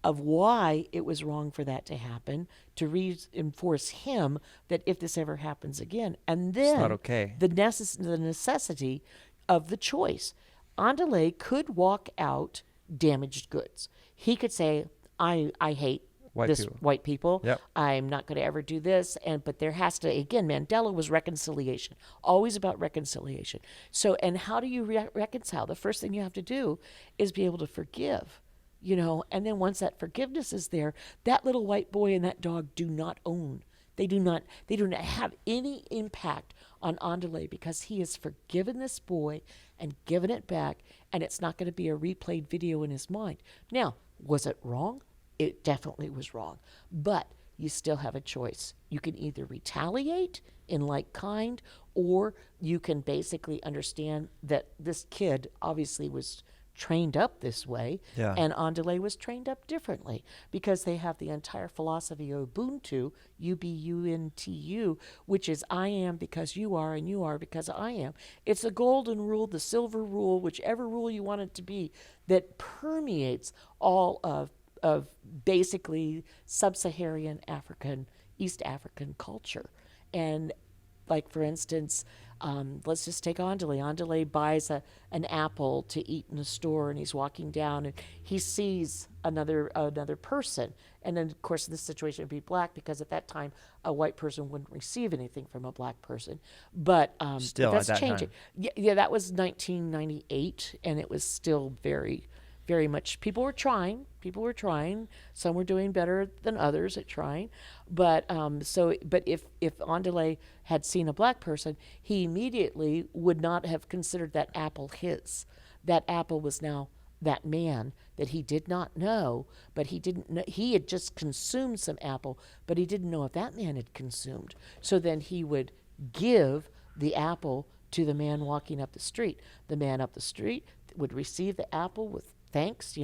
of why it was wrong for that to happen, to reinforce him that if this ever happens again. And then it's not okay. The necessity of the choice. Andale could walk out damaged goods. He could say, I hate white people. Yep. I'm not going to ever do this. But there has to, again, Mandela was reconciliation, always about reconciliation. So, and how do you reconcile? The first thing you have to do is be able to forgive, and then once that forgiveness is there, that little white boy and that dog do not own. They do not have any impact on Andale, because he has forgiven this boy and given it back, and it's not going to be a replayed video in his mind. Now, was it wrong? It definitely was wrong, but you still have a choice. You can either retaliate in like kind, or you can basically understand that this kid obviously was trained up this way, yeah. and Andale was trained up differently because they have the entire philosophy of Ubuntu, UBUNTU, which is I am because you are, and you are because I am. It's the golden rule, the silver rule, whichever rule you want it to be, that permeates all of basically sub-Saharan African, East African culture. And like, for instance, let's just take Andale. Andale buys an apple to eat in a store, and he's walking down, and he sees another person. And then, of course, in this situation, it would be black, because at that time, a white person wouldn't receive anything from a black person. But still, that's at that changing. Time. Yeah, that was 1998, and it was still very, very much. People were trying. Some were doing better than others at trying. But but if Andale had seen a black person, he immediately would not have considered that apple his. That apple was now that man that he did not know, but he didn't know. He had just consumed some apple, but he didn't know if that man had consumed. So then he would give the apple to the man walking up the street. The man up the street would receive the apple with thanks,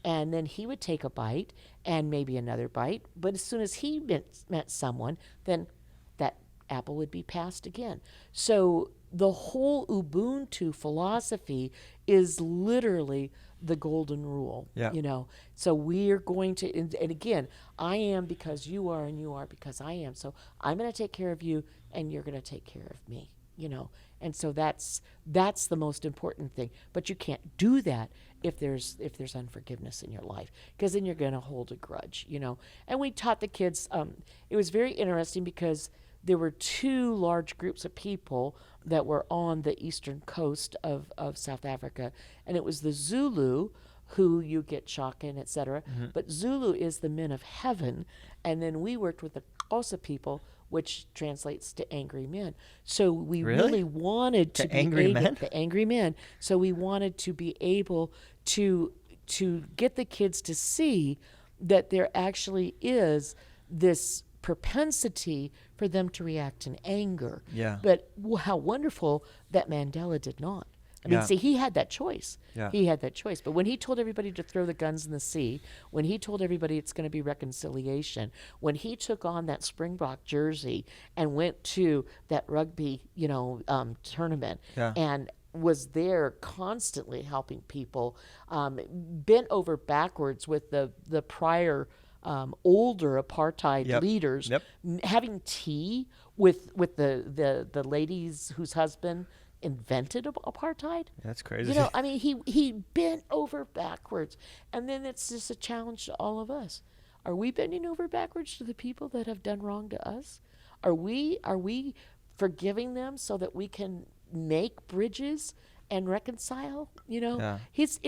and then he would take a bite and maybe another bite. But as soon as he met someone, then that apple would be passed again. So the whole Ubuntu philosophy is literally the golden rule, So we're going to, and again, I am because you are, and you are because I am. So I'm going to take care of you, and you're going to take care of me, And so that's the most important thing. But you can't do that if there's unforgiveness in your life, because then you're going to hold a grudge, And we taught the kids. It was very interesting because there were two large groups of people that were on the eastern coast of South Africa, and it was the Zulu, who you get shock in, etc. Mm-hmm. But Zulu is the men of heaven, and then we worked with the Xhosa people, which translates to angry men. So we really wanted to be angry men? The angry men. So we wanted to be able to get the kids to see that there actually is this propensity for them to react in anger. Yeah. But how wonderful that Mandela did not. I mean, see, he had that choice. Yeah. He had that choice. But when he told everybody to throw the guns in the sea, when he told everybody it's going to be reconciliation, when he took on that Springbok jersey and went to that rugby, tournament, and was there constantly helping people, bent over backwards with the prior older apartheid leaders, having tea with the ladies whose husband invented apartheid. That's crazy. I mean, he bent over backwards, and then it's just a challenge to all of us. Are we bending over backwards to the people that have done wrong to us? Are we forgiving them so that we can make bridges and reconcile? His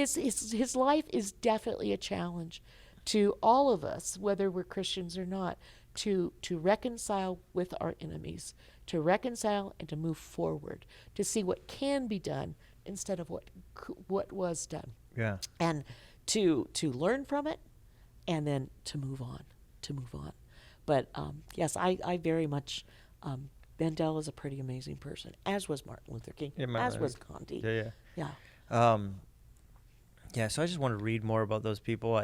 life is definitely a challenge to all of us, whether we're Christians or not, to reconcile with our enemies, to reconcile and to move forward, to see what can be done instead of what was done. Yeah. And to learn from it, and then to move on. But yes, I very much, Mandela is a pretty amazing person, as was Martin Luther King, as was Gandhi. Yeah. So I just want to read more about those people.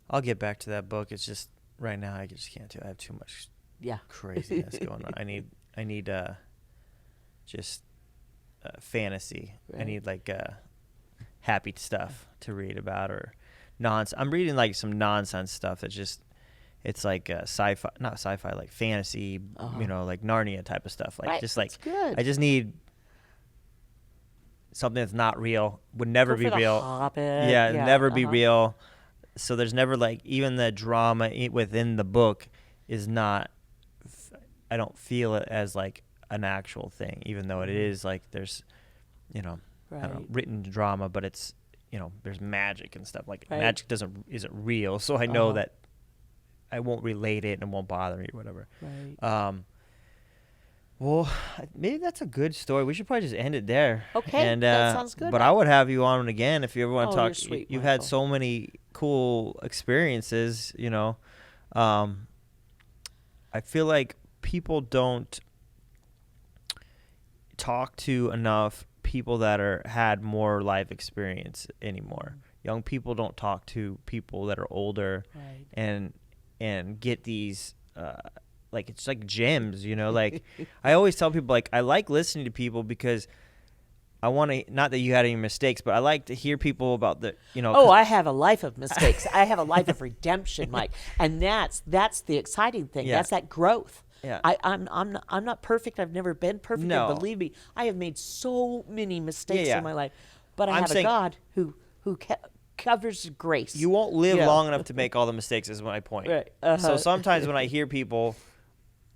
I'll get back to that book. It's just right now I just can't do it. I have too much craziness going on. I need just fantasy. Right. I need happy stuff to read about, or nonsense. I'm reading some nonsense stuff that's just, it's sci-fi, not sci-fi, like fantasy, like Narnia type of stuff. Good. I just need something that's not real, would never be real. Hobbit. Never be real. So there's never even the drama within the book is not, I don't feel it as an actual thing, even though it is there's, I don't know, written drama, but it's, there's magic and stuff. Magic isn't real. So I know that I won't relate it and won't bother me or whatever. Right. Well, maybe that's a good story. We should probably just end it there. Okay, and, that sounds good. But I would have you on again if you ever want to talk. You're sweet, You've Michael. had so many cool experiences, I feel like people don't talk to enough people that had more life experience anymore. Young people don't talk to people that are older, and get these like, it's like gems, you know. Like I always tell people, like, I like listening to people because I want to, not that you had any mistakes, but I like to hear people about the, you know. Oh, I have a life of mistakes. I have a life of redemption, Mike, and that's the exciting thing. That's that growth. Yeah. I'm not perfect. I've never been perfect. No. And believe me, I have made so many mistakes in my life, but I have a God who covers grace. You won't live long enough to make all the mistakes, is my point. Right. So sometimes when I hear people,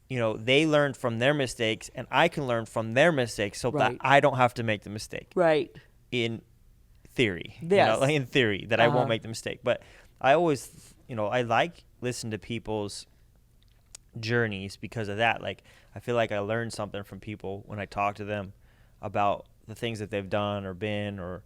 you know, they learned from their mistakes, and I can learn from their mistakes, so that I don't have to make the mistake. Right. In theory. Yes. You know, like in theory, that I won't make the mistake. But I always, you know, I like listening to people's journeys because of that. Like, I feel like I learn something from people when I talk to them about the things that they've done or been, or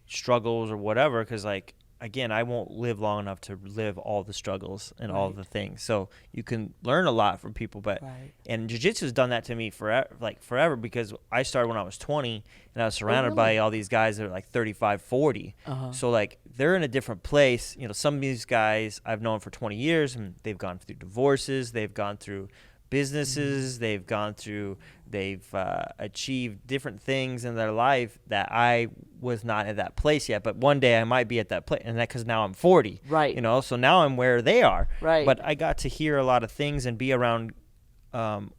struggles or whatever, because, like, again, I won't live long enough to live all the struggles and all the things. So you can learn a lot from people, but and jiu-jitsu has done that to me forever, because I started when I was 20, and I was surrounded by all these guys that are like 35, 40. So, like, they're in a different place. You know, some of these guys I've known for 20 years, and they've gone through divorces, they've gone through businesses, they've achieved different things in their life that I was not at that place yet, but one day I might be at that place, and that because now I'm 40, right? You know, so now I'm where they are, right? But I got to hear a lot of things and be around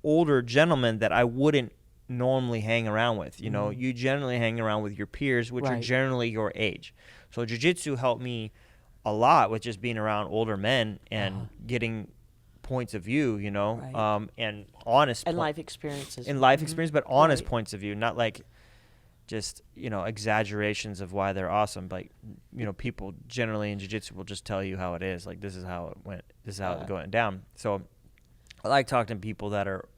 older gentlemen that I wouldn't normally hang around with. You know, you generally hang around with your peers, which are generally your age. So jiu-jitsu helped me a lot with just being around older men and getting points of view, you know, and honest and life experiences, but honest points of view, not like just, you know, exaggerations of why they're awesome. Like, you know, people generally in jiu-jitsu will just tell you how it is, like, this is how it went, this is how it's going down. So I like talking to people that are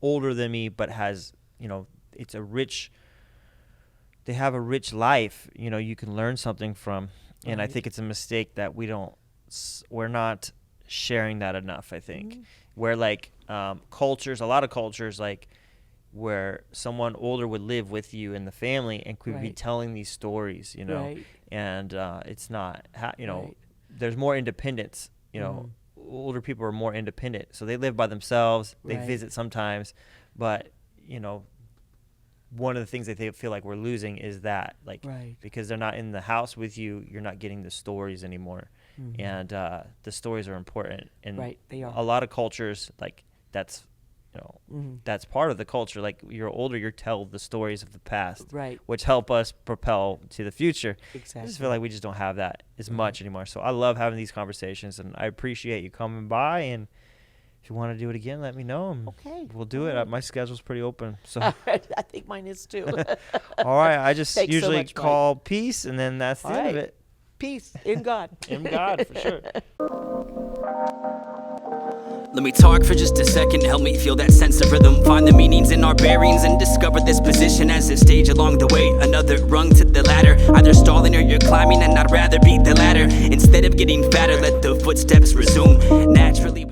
older than me, but has, you know, they have a rich life, you know, you can learn something from. And I think it's a mistake that we're not sharing that enough, I think. Where, like, a lot of cultures, like, where someone older would live with you in the family and could be telling these stories, you know, and it's not, you know, there's more independence, you know, older people are more independent, so they live by themselves, they visit sometimes, but, you know, one of the things that they feel like we're losing is that, like, because they're not in the house with you, you're not getting the stories anymore. And the stories are important, and they are. A lot of cultures, like, that's, you know, that's part of the culture. Like, you're older, you tell the stories of the past, which help us propel to the future. Exactly. I just feel like we just don't have that as much anymore. So I love having these conversations, and I appreciate you coming by. And if you want to do it again, let me know. Okay. We'll do it. My schedule's pretty open. So I think mine is too. All right. I just usually so much, call peace, and then that's the end of it. Peace in God. In God, for sure. Let me talk for just a second, help me feel that sense of rhythm. Find the meanings in our bearings and discover this position as a stage along the way. Another rung to the ladder, either stalling or you're climbing, and I'd rather beat the ladder. Instead of getting fatter, let the footsteps resume naturally.